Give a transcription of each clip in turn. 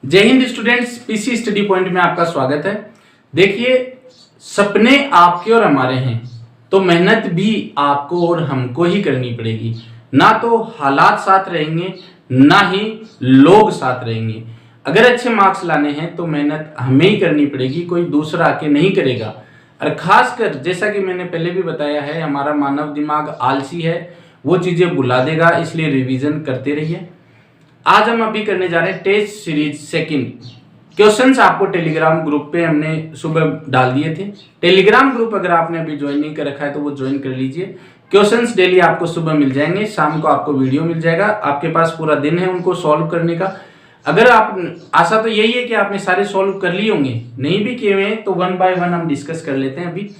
जय Hind students, PC study point में आपका स्वागत है। देखिए, सपने आपके और हमारे हैं तो मेहनत भी आपको और हमको ही करनी पड़ेगी। ना तो हालात साथ रहेंगे, ना ही लोग साथ रहेंगे। अगर अच्छे मार्क्स लाने हैं तो मेहनत हमें ही करनी पड़ेगी, कोई दूसरा आके नहीं करेगा। और खासकर जैसा कि मैंने पहले भी बताया है, हमारा मानव दिमाग आलसी है, वो चीजें भुला देगा, इसलिए रिवीजन करते रहिए। आज हम अभी करने जा रहे हैं टेस्ट सीरीज सेकंड। क्वेश्चंस आपको टेलीग्राम ग्रुप पे हमने सुबह डाल दिए थे। टेलीग्राम ग्रुप अगर आपने अभी ज्वाइन नहीं कर रखा है तो वो ज्वाइन कर लीजिए। क्वेश्चंस डेली आपको सुबह मिल जाएंगे, शाम को आपको वीडियो मिल जाएगा। आपके पास पूरा दिन है उनको सॉल्व करने का। अगर आप आशा तो यही है कि आपने सारे सॉल्व कर लिए होंगे, नहीं भी किए हुए हैं तो वन बाय वन हम डिस्कस कर लेते हैं अभी।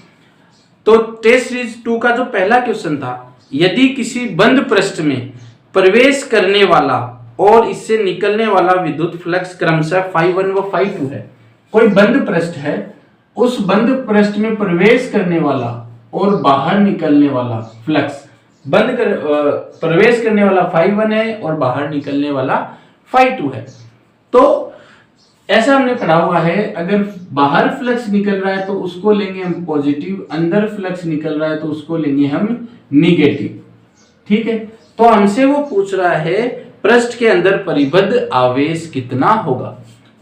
तो टेस्ट सीरीज 2 का जो पहला क्वेश्चन था, यदि किसी बंद पृष्ठ में प्रवेश करने वाला और इससे निकलने वाला विद्युत फ्लक्स क्रमशः ∅1 व ∅2 है। कोई बंद पृष्ठ है, उस बंद पृष्ठ में प्रवेश करने वाला और बाहर निकलने वाला फ्लक्स प्रवेश करने वाला ∅1 है और बाहर निकलने वाला ∅2 है। तो ऐसा हमने पढ़ा हुआ है, अगर बाहर फ्लक्स निकल रहा है तो उसको लेंगे हम पॉजिटिव, अंदर फ्लक्स निकल रहा है तो उसको लेंगे हम निगेटिव। ठीक है, तो हमसे वो पूछ रहा है पृष्ठ के अंदर परिबद्ध आवेश कितना होगा।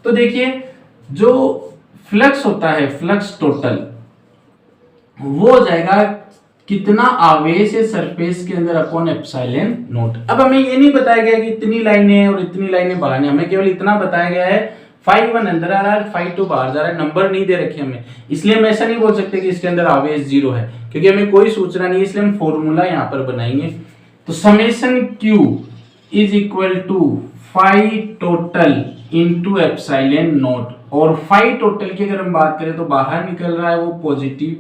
तो देखिए, जो फ्लक्स होता है, फ्लक्स टोटल, वो हो जाएगा कितना आवेश है सरफेस के अंदर अपॉन एप्सिलॉन नॉट। अब हमें ये नहीं बताया गया कि इतनी लाइनें हैं और इतनी लाइनें बाहर हैं, हमें केवल इतना बताया गया है ∅1 अंदर आ रहा है, ∅2 बाहर जा रहा है। नंबर नहीं दे रखे हमें, इसलिए हम ऐसा नहीं बोल सकते कि इसके अंदर आवेश 0 है, क्योंकि हमें कोई सूचना नहीं है। इसलिए हम फॉर्मूला यहाँ पर बनाएंगे। तो summation Q is equal to phi total into epsilon not. और फाई टोटल की अगर हम बात करें तो बाहर निकल रहा है वो पॉजिटिव,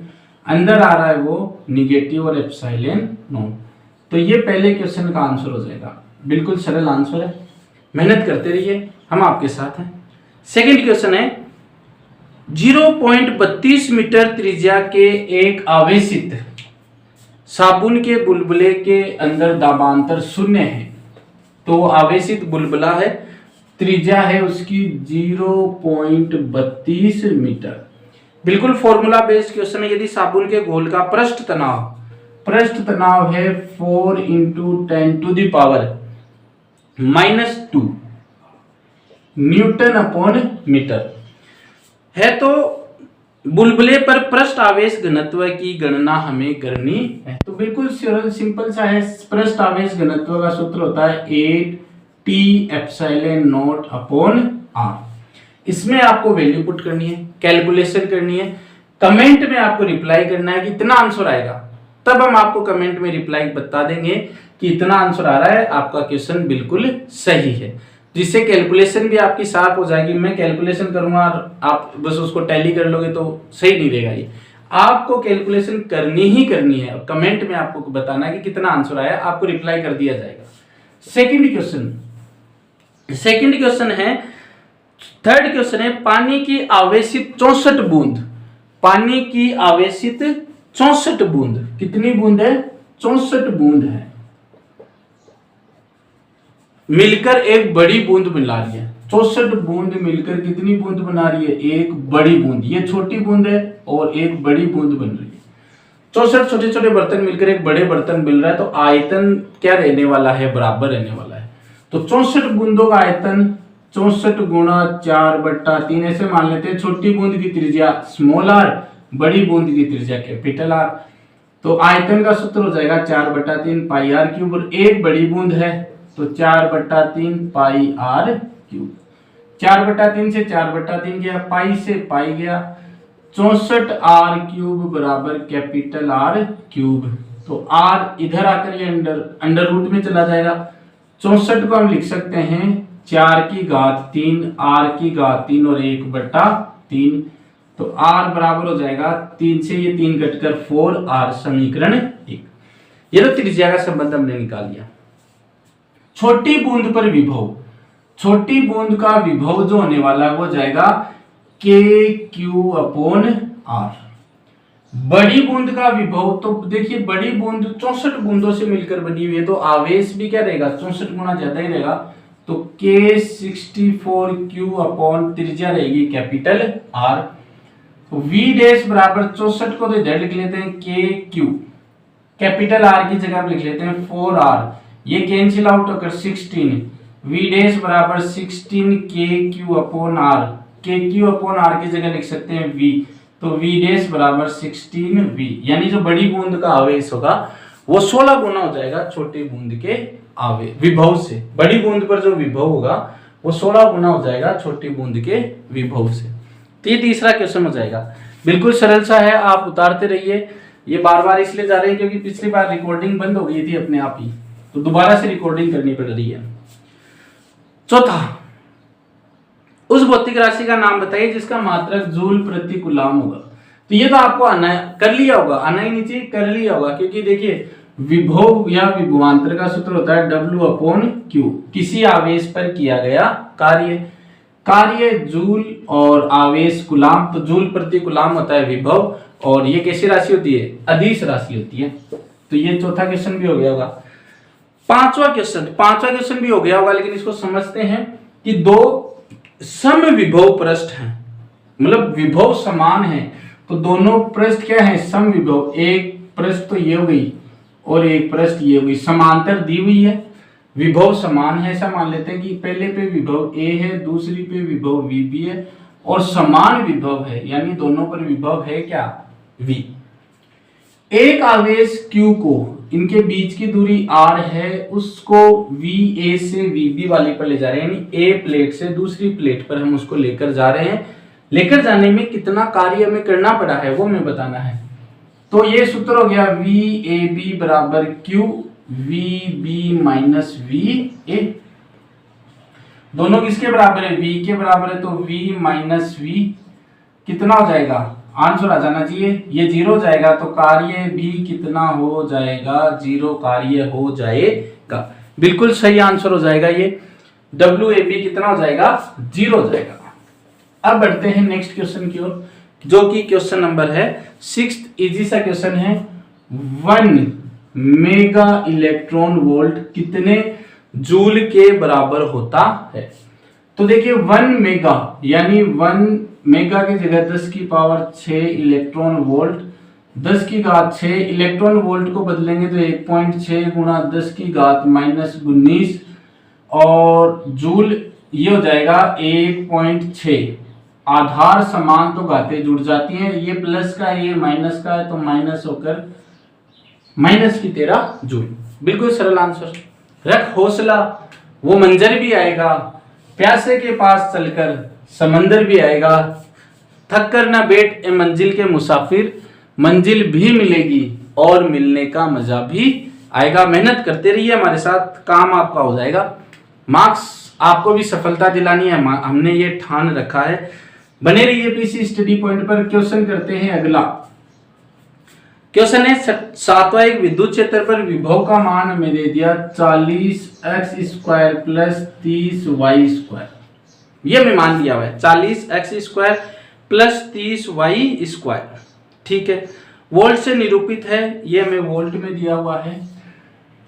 अंदर आ रहा है वो निगेटिव, और एप्सिलॉन नॉट। तो ये पहले क्वेश्चन का आंसर हो जाएगा। बिल्कुल सरल आंसर है, मेहनत करते रहिए, हम आपके साथ हैं। सेकंड क्वेश्चन है, 0.32 मीटर त्रिज्या के एक आवेशित साबुन के बुलबुले के अंदर दाबांतर 0 है। तो आवेशित बुलबुला है, त्रिज्या है उसकी 0.32 मीटर। बिल्कुल फॉर्मूला बेस्ड क्वेश्चन है। यदि साबुन के घोल का पृष्ठ तनाव है 4 × 10⁻⁻² न्यूटन अपॉन मीटर है, तो बुलबुले पर पृष्ठ आवेश घनत्व की गणना हमें करनी है। तो बिल्कुल सिंपल सा है। पृष्ठ आवेश घनत्व का सूत्र होता है 8T epsilon not upon R। इसमें आपको वैल्यू पुट करनी है, कैलकुलेशन करनी है, कमेंट में आपको रिप्लाई करना है कि इतना आंसर आएगा। तब हम आपको कमेंट में रिप्लाई बता देंगे कि इतना आंसर आ रहा है, आपका क्वेश्चन बिल्कुल सही है, जिससे कैलकुलेशन भी आपकी साफ हो जाएगी। मैं कैलकुलेशन करूंगा और आप बस उसको टैली कर लोगे तो सही नहीं रहेगा। ये आपको कैलकुलेशन करनी ही करनी है और कमेंट में आपको बताना है कि कितना आंसर आया, आपको रिप्लाई कर दिया जाएगा। सेकंड क्वेश्चन है, थर्ड क्वेश्चन है, पानी की आवेशित 64 बूंद, पानी की आवेशित 64 बूंद, कितनी बूंद है? 64 बूंद है, मिलकर एक बड़ी बूंद बना रही है। 64 बूंद मिलकर कितनी बूंद बना रही है? एक बड़ी बूंद। ये छोटी बूंद है और एक बड़ी बूंद बन रही है। 64 छोटे छोटे बर्तन मिलकर एक बड़े बर्तन बन रहा है, तो आयतन क्या रहने वाला है? बराबर रहने वाला है। तो 64 बूंदों का आयतन 64 × 4/3 ऐसे मान लेते हैं। छोटी बूंद की त्रिज्या स्मॉल r, बड़ी बूंद की त्रिज्या कैपिटल R। तो आयतन का सूत्र हो जाएगा 4/3 πr3। और एक बड़ी बूंद है तो 4/3 πr3। 4/3 से 4/3 गया, पाई से पाई गया, 64r³ बराबर कैपिटल R³। तो r इधर आकर ये अंडर रूट में चला जाएगा। 64 को हम लिख सकते हैं 4⁻3 r⁻3 और 1/3। तो r बराबर हो जाएगा 3 से ये 3 कटकर 4r, समीकरण 1। ये तो त्रिज्या का संबंध हमने निकाल लिया। छोटी बूंद पर विभव, छोटी बूंद का विभव जो होने वाला है वो जाएगा KQ/R। बड़ी बूंद का विभव, तो देखिए बड़ी बूंद 64 बूंदों से मिलकर बनी हुई है, तो आवेश भी क्या रहेगा? 64 गुना ज्यादा ही रहेगा। तो तो K64Q अपॉन त्रिज्या रहेगी कैपिटल R। V डैश बराबर 64 को तो इधर लिख लेते हैं KQ, कैपिटल R की जगह लिख लेते हैं 4R, ये कैंसिल आउट होकर 16, V डैश बराबर 16 KQ upon R, KQ upon R की जगह लिख सकते हैं V, तो V डैश बराबर 16V, यानी जो बड़ी बूंद का आवेश होगा वो 16 गुना हो जाएगा छोटी बूंद के आवेश विभव से। बड़ी बूंद पर जो विभव होगा वो 16 गुना हो जाएगा छोटी बूंद के विभव से। तो ये तीसरा क्वेश्चन हो जाएगा, बिल्कुल सरल सा है, आप उतारते रहिए। ये बार बार इसलिए जा रहे हैं क्योंकि पिछली बार रिकॉर्डिंग बंद हो गई थी अपने आप ही, तो दोबारा से रिकॉर्डिंग करनी पड़ रही है। चौथा, उस भौतिक राशि का नाम बताइए जिसका मात्रक जूल प्रति कूलम होगा। तो ये तो आपको आना कर लिया होगा, आना ही नहीं चाहिए, कर लिया होगा, क्योंकि देखिए विभव या विभवांतर का सूत्र होता है W अपॉन Q, किसी आवेश पर किया गया कार्य, कार्य जूल और आवेश कूलम, तो जूल प्रति कूलम होता है विभव, और ये कैसी राशि होती है, अदिश राशि होती है। तो ये चौथा क्वेश्चन भी हो गया होगा। पांचवा क्वेश्चन भी हो गया होगा, लेकिन इसको समझते हैं कि दो सम विभव पृष्ठ हैं, मतलब विभव समान है, तो दोनों पृष्ठ क्या है, सम विभव। एक पृष्ठ तो ये हो गई और एक पृष्ठ ये हो गई, समांतर दी हुई है, विभव समान है। ऐसा मान लेते हैं कि पहले पे विभव A है, दूसरी पे विभव VB है, और समान विभव है, यानी दोनों पर विभव है क्या, V। एक आवेश Q को, इनके बीच की दूरी R है, उसको VA से VB वाली पर ले जा रहे हैं, यानी A प्लेट से दूसरी प्लेट पर हम उसको लेकर जा रहे हैं। लेकर जाने में कितना कार्य हमें करना पड़ा है वो हमें बताना है। तो ये सूत्र हो गया VAB बराबर Q VB माइनस VA, दोनों किसके बराबर है, V के बराबर है, तो V माइनस V कितना हो जाएगा, आंसर आ जाना चाहिए, ये 0 हो जाएगा, तो कार्य भी कितना हो जाएगा, 0 कार्य हो जाएगा। बिल्कुल सही आंसर हो जाएगा, ये WAB कितना हो जाएगा, 0 हो जाएगा। अब बढ़ते हैं नेक्स्ट क्वेश्चन की ओर, जो कि क्वेश्चन नंबर है 6, इजी सा क्वेश्चन है। 1 मेगा इलेक्ट्रॉन वोल्ट कितने जूल के बराबर होता है। तो देखिए 1 मेगा यानी 1 मेगा की जगह 10 की पावर 6 इलेक्ट्रॉन वोल्ट, 10 की घात 6 इलेक्ट्रॉन वोल्ट को बदलेंगे तो 1.6 गुणा 10 की घात माइनस 19, और जूल ये हो जाएगा 1.6। आधार समान तो घातें जुड़ जाती हैं, ये प्लस का है ये माइनस का है, तो माइनस होकर माइनस की 13 जूल। बिल्कुल सरल आंसर। रख हौसला, वो मंजर भी आएगा, प्यासे के पास चलकर समंदर भी आएगा, थक कर ना बैठ ए मंजिल के मुसाफिर, मंजिल भी मिलेगी और मिलने का मजा भी आएगा। मेहनत करते रहिए, हमारे साथ काम आपका हो जाएगा, मार्क्स आपको भी सफलता दिलानी है, हमने ये ठान रखा है। बने रहिए पीसी स्टडी पॉइंट पर। क्वेश्चन करते हैं अगला। क्वेश्चन है 7वां, एक विद्युत क्षेत्र पर विभव का मान हमें दे दिया 40x² प्लस 30y²। ये हमें मान दिया हुआ है 40x² प्लस 30y², ठीक है। वोल्ट से निरूपित है, ये हमें वोल्ट में दिया हुआ है,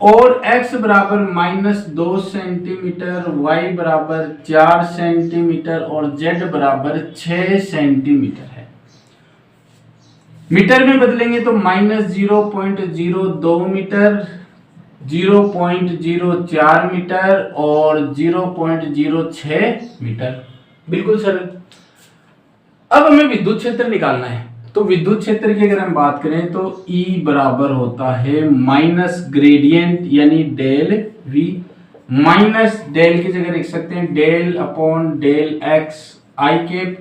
और x बराबर -2 सेंटीमीटर, y बराबर 4 सेंटीमीटर और z बराबर 6 सेंटीमीटर है। मीटर में बदलेंगे तो -0.02 मीटर, 0.04 मीटर और 0.06 मीटर। बिल्कुल सरल। अब हमें विद्युत क्षेत्र निकालना है, तो विद्युत क्षेत्र की अगर हम बात करें तो E बराबर होता है माइनस ग्रेडियंट यानी डेल V, माइनस डेल की जगह लिख सकते हैं del upon del x I cap,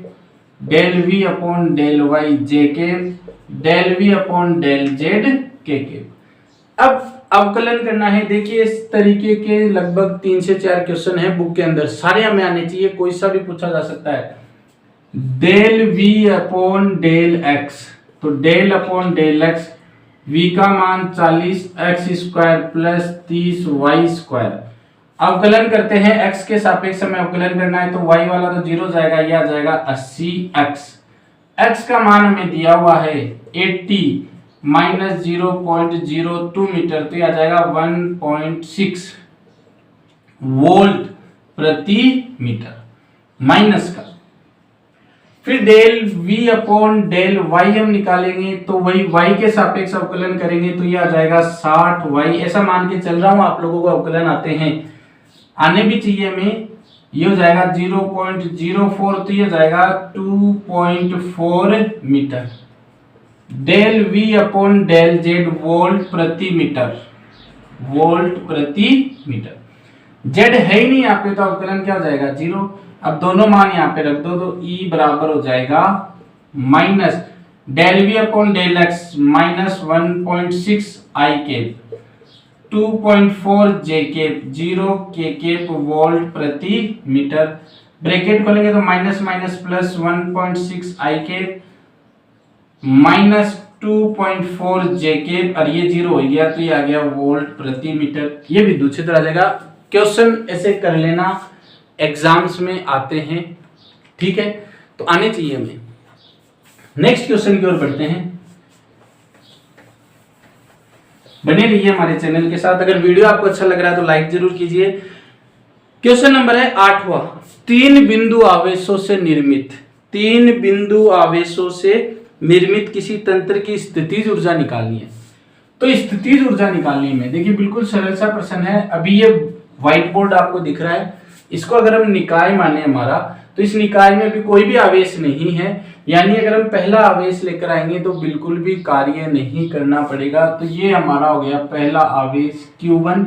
del V upon del y j cap, del V upon del z k cap. अब अवकलन करना है। देखिए इस तरीके के लगभग 3 से 4 क्वेश्चन है बुक के अंदर, सारे हमें आने चाहिए, कोई सा भी पूछा जा सकता है। Del V upon del x, तो del upon del x, V का मान 40x² प्लस 30y²। अवकलन करते हैं, x के सापेक्ष में अवकलन करना है, तो y वाला तो 0 जाएगा, यह आ जाएगा 80x। x का मान हमें दिया हुआ है 80 माइनस 0.02 मीटर, तो यह आ जाएगा 1.6 वोल्ट प्रति मीटर माइनस का, फिर del v upon del y हम निकालेंगे तो वही y के सापेक्ष अवकलन करेंगे तो ये आ जाएगा 60y। ऐसा मान के चल रहा हूं आप लोगों को अवकलन आते हैं, आने भी चाहिए हमें। ये हो जाएगा 0.04 तो ये जाएगा 2.4 metre. Del v upon del z volt प्रति मीटर, वोल्ट प्रति मीटर। z है ही नहीं यहाँ पे तो अवकलन क्या हो जाएगा 0। अब दोनों मान यहाँ पे रख दो तो E बराबर हो जाएगा minus del v upon del x minus 1.6 I cap 2.4 J cap 0 K cap volt प्रति मीटर। ब्रैकेट खोलेंगे तो minus minus plus 1.6 I cap minus 2.4 J cap और ये 0 हो गया तो ये आ गया वोल्ट प्रति मीटर। ये विद्युत क्षेत्र आ जाएगा। क्वेश्चन ऐसे कर लेना, एग्जाम्स में आते हैं, ठीक है, तो आने चाहिए हमें। नेक्स्ट क्वेश्चन की ओर बढ़ते हैं, बने रहिए हमारे चैनल के साथ। अगर वीडियो आपको अच्छा लग रहा है तो लाइक जरूर कीजिए। क्वेश्चन नंबर है 8वां, 3 बिंदु आवेशों से निर्मित, 3 बिंदु आवेशों से निर्मित किसी तंत्र की स्थितिज ऊर्जा निकालनी है। तो स्थितिज ऊर्जा निकालने में देखिए बिल्कुल सरल सा प्रश्न है। अभी ये व्हाइट बोर्ड आपको दिख रहा है, इसको अगर हम निकाय माने हमारा तो इस निकाय में भी कोई भी आवेश नहीं है, यानी अगर हम पहला आवेश लेकर आएंगे तो बिल्कुल भी कार्य नहीं करना पड़ेगा। तो ये हमारा हो गया पहला आवेश Q1,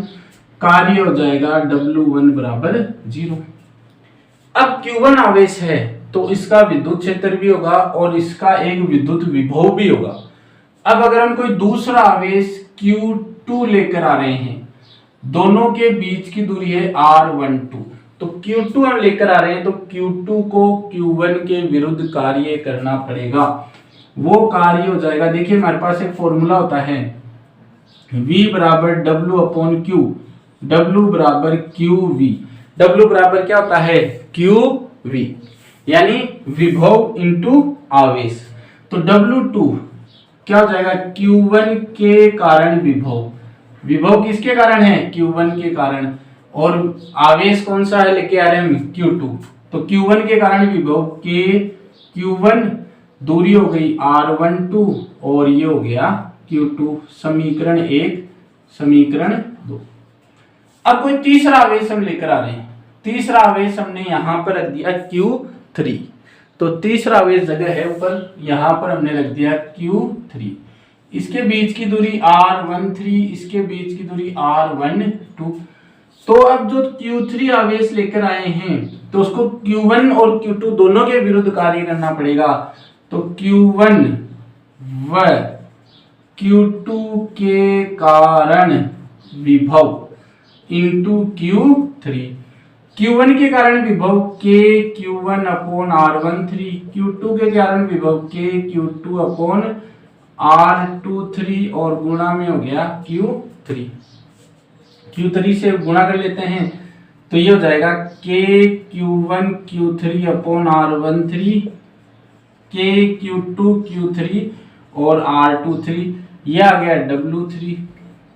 कार्य हो जाएगा W1 बराबर 0। अब Q1 आवेश है तो इसका विद्युत क्षेत्र भी होगा और इसका एक विद्युत विभव भी होगा। अब अगर हम कोई दूसरा आवेश Q2 लेकर आ रहे हैं, दोनों के बीच की दूरी है R12, तो Q2 हम लेकर आ रहे हैं तो Q2 को Q1 के विरुद्ध कार्य करना पड़ेगा। वो कार्य हो जाएगा, देखिए हमारे पास एक फॉर्मूला होता है V बराबर W अपॉन Q, W बराबर QV। W बराबर क्या होता है QV, यानी विभव इंटू आवेश। तो W2 क्या हो जाएगा Q1 के कारण विभव, विभव किसके कारण है Q1 के कारण, और आवेश कौन सा है लेके आ रहे हैं हम Q2, तो Q1 के कारण विभव के Q1 दूरी हो गई R12 और ये हो गया Q2। समीकरण 1, समीकरण 2। अब कोई तीसरा आवेश हम लेकर आ रहे हैं, तीसरा आवेश हमने यहां पर रख दिया Q3, तो तीसरा आवेश जगह है ऊपर, यहां पर हमने रख दिया Q3। इसके बीच की दूरी R13, इसके बीच की दूरी R12। तो अब जो Q3 आवेश लेकर आए हैं तो उसको Q1 और Q2 दोनों के विरुद्ध कार्य करना पड़ेगा। तो Q1 व Q2 के कारण विभव इंटू Q3, Q1 के कारण विभव के Q1 अपॉन R13, Q2 के कारण विभव के Q2 अपॉन R23 और गुणा में हो गया Q3। Q3 से गुणा कर लेते हैं तो ये हो जाएगा K Q1 Q3 upon R13, K Q2 Q3 और R23, ये आ गया W3।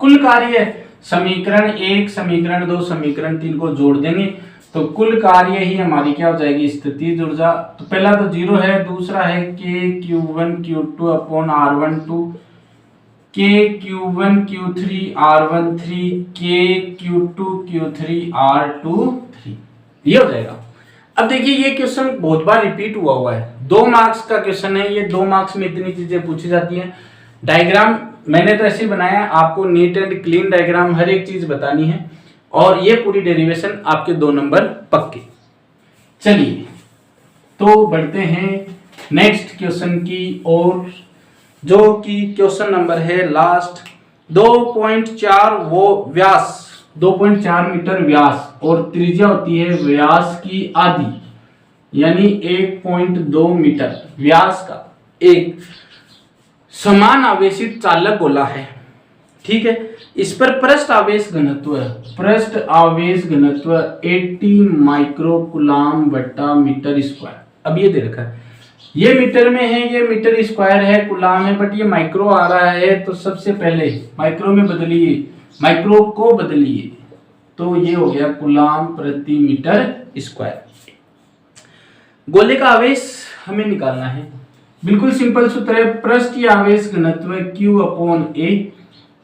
कुल कार्य समीकरण 1, समीकरण 2, समीकरण 3 को जोड़ देंगे तो कुल कार्य ही हमारी क्या हो जाएगी स्थितिज ऊर्जा। तो पहला तो 0 है, दूसरा है K Q1 Q2 upon R12, K Q1 Q3 R13, K Q2 Q3 R23, ये हो जाएगा। अब देखिए ये क्वेश्चन बहुत बार रिपीट हुआ है, 2 मार्क्स का क्वेश्चन है ये, 2 मार्क्स में इतनी चीजें पूछी जाती हैं। डायग्राम मैंने तो ऐसे ही बनाया, आपको नीट एंड क्लीन डायग्राम हर एक चीज बतानी है और ये पूरी डेरिवेशन आपके 2 नंबर पक्के। चलिए तो बढ़ते हैं नेक्स्ट क्वेश्चन की ओर, जो कि क्वेश्चन नंबर है लास्ट। 2.4 वो व्यास, 2.4 मीटर व्यास और त्रिज्या होती है व्यास की आधी, यानी 1.2 मीटर व्यास का एक समान आवेशित चालक गोला है, ठीक है। इस पर पृष्ठ आवेश घनत्व, पृष्ठ आवेश घनत्व 80 माइक्रोकुलाम बट्टा मीटर स्क्वायर। अब ये दे रखा है, ये मीटर में है, ये मीटर स्क्वायर है, कुलाम है, बट ये माइक्रो आ रहा है, तो सबसे पहले माइक्रो में बदलिए, माइक्रो को बदलिए तो ये हो गया कूलाम प्रति मीटर स्क्वायर। गोले का आवेश हमें निकालना है। बिल्कुल सिंपल सूत्र है, पृष्ठीय आवेश घनत्व Q अपॉन A।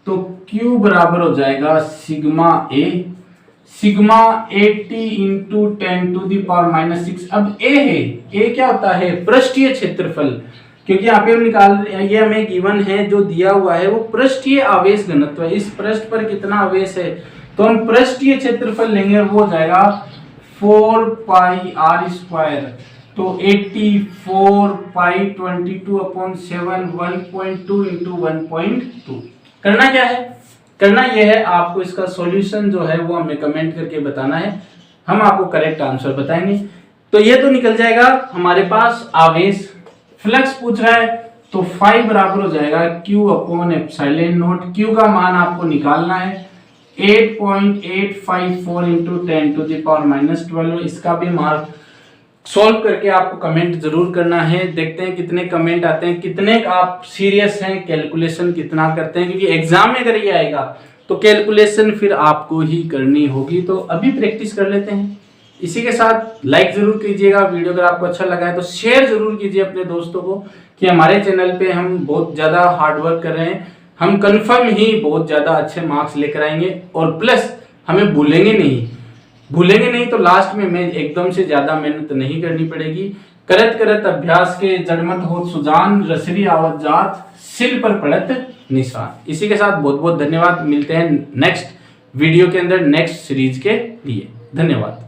तो Q बराबर हो जाएगा सिग्मा A, सिग्मा 80 इंटू 10⁻⁻⁶। अब A है, A क्या होता है? पृष्ठीय क्षेत्रफल। क्योंकि यहाँ पे हम ये हमें गिवन है, जो दिया हुआ है वो पृष्ठीय आवेश घनत्व है। इस पृष्ठ पर कितना आवेश है, तो हम पृष्ठीय क्षेत्रफल लेंगे, वो हो जाएगा 4 पाई r स्क्वायर। तो 84 पाई 22/7 1.2 इंटू 1.2। करना क्या है? करना यह है, आपको इसका सॉल्यूशन जो है वो हमें कमेंट करके बताना है, हम आपको करेक्ट आंसर बताएंगे। तो ये तो निकल जाएगा हमारे पास आवेश। फ्लक्स पूछ रहा है, तो फाई बराबर हो जाएगा Q upon epsilon not. Q का मान आपको निकालना है 8.854 इंटू 10⁻⁻12। इसका भी मार्क सॉल्व करके आपको कमेंट जरूर करना है। देखते हैं कितने कमेंट आते हैं, कितने आप सीरियस हैं, कैलकुलेशन कितना करते हैं, क्योंकि एग्जाम में अगर ये आएगा तो कैलकुलेशन फिर आपको ही करनी होगी। तो अभी प्रैक्टिस कर लेते हैं। इसी के साथ लाइक जरूर कीजिएगा, वीडियो अगर आपको अच्छा लगा है तो शेयर जरूर कीजिए अपने दोस्तों को, कि हमारे चैनल पे हम बहुत ज़्यादा हार्डवर्क कर रहे हैं, हम कन्फर्म ही बहुत ज़्यादा अच्छे मार्क्स लेकर आएंगे। और प्लस हमें भूलेंगे नहीं तो लास्ट में मैं एकदम से ज़्यादा मेहनत नहीं करनी पड़ेगी। करत करत अभ्यास के जड़मत हो सुजान, रसरी आवत जात, सिर पर पड़त निशान। इसी के साथ बहुत बहुत धन्यवाद। मिलते हैं नेक्स्ट वीडियो के अंदर, नेक्स्ट सीरीज के लिए। धन्यवाद।